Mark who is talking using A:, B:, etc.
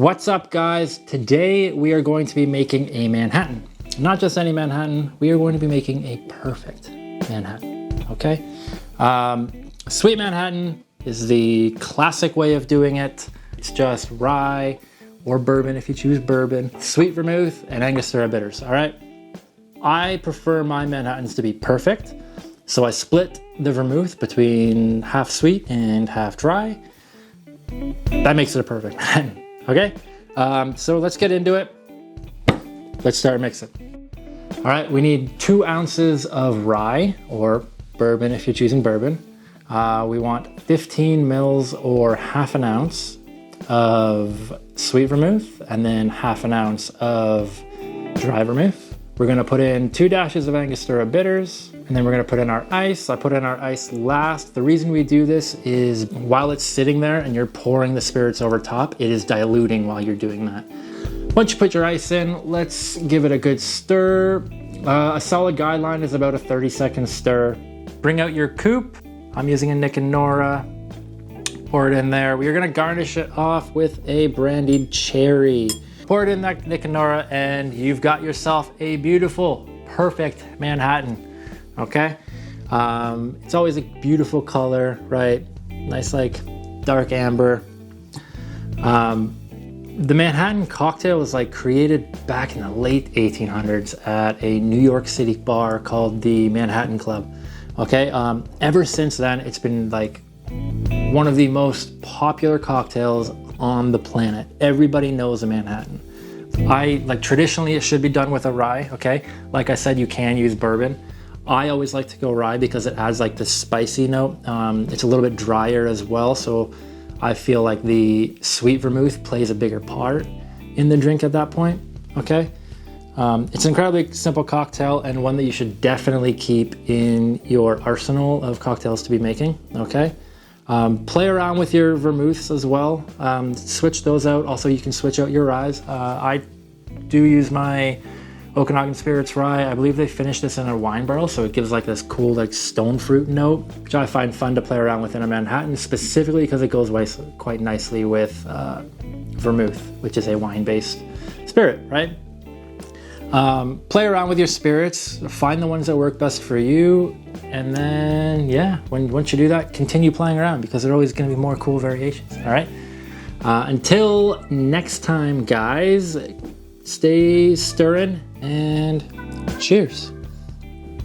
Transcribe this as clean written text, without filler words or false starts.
A: What's up, guys? Today we are going to be making a Manhattan. Not just any Manhattan, we are going to be making a perfect Manhattan, okay? Sweet Manhattan is the classic way of doing it. It's just rye or bourbon if you choose bourbon, sweet vermouth, and Angostura bitters, all right? I prefer my Manhattans to be perfect, so I split the vermouth between half sweet and half dry. That makes it a perfect Manhattan. Okay, so let's get into it. Let's start mixing. All right, we need 2 ounces of rye or bourbon if you're choosing bourbon. We want 15 mils or half an ounce of sweet vermouth and then half an ounce of dry vermouth. We're gonna put in 2 dashes of Angostura bitters, and then we're gonna put in our ice. I put in our ice last. The reason we do this is while it's sitting there and you're pouring the spirits over top, it is diluting while you're doing that. Once you put your ice in, let's give it a good stir. A solid guideline is about a 30-second stir. Bring out your coupe. I'm using a Nick and Nora. Pour it in there. We're gonna garnish it off with a brandied cherry. Pour it in that Nick and Nora, and you've got yourself a beautiful, perfect Manhattan. Okay, it's always a beautiful color, right? Nice, like dark amber. The Manhattan cocktail was like created back in the late 1800s at a New York City bar called the Manhattan Club. Okay, ever since then, it's been like one of the most popular cocktails on the planet. Everybody knows a Manhattan. Traditionally it should be done with a rye, okay? Like I said, you can use bourbon. I always like to go rye because it adds like this spicy note. It's a little bit drier as well, so I feel like the sweet vermouth plays a bigger part in the drink at that point, okay? It's an incredibly simple cocktail and one that you should definitely keep in your arsenal of cocktails to be making, okay? Play around with your vermouths as well. Switch those out. Also, you can switch out your ryes. I do use my Okanagan Spirits rye. I believe they finished this in a wine barrel, so it gives like this cool like stone fruit note, which I find fun to play around with in a Manhattan, specifically because it goes quite nicely with vermouth, which is a wine-based spirit, right? Play around with your spirits, find the ones that work best for you, and then yeah, once you do that, continue playing around because there are always going to be more cool variations. All right, until next time, guys, stay stirring and cheers.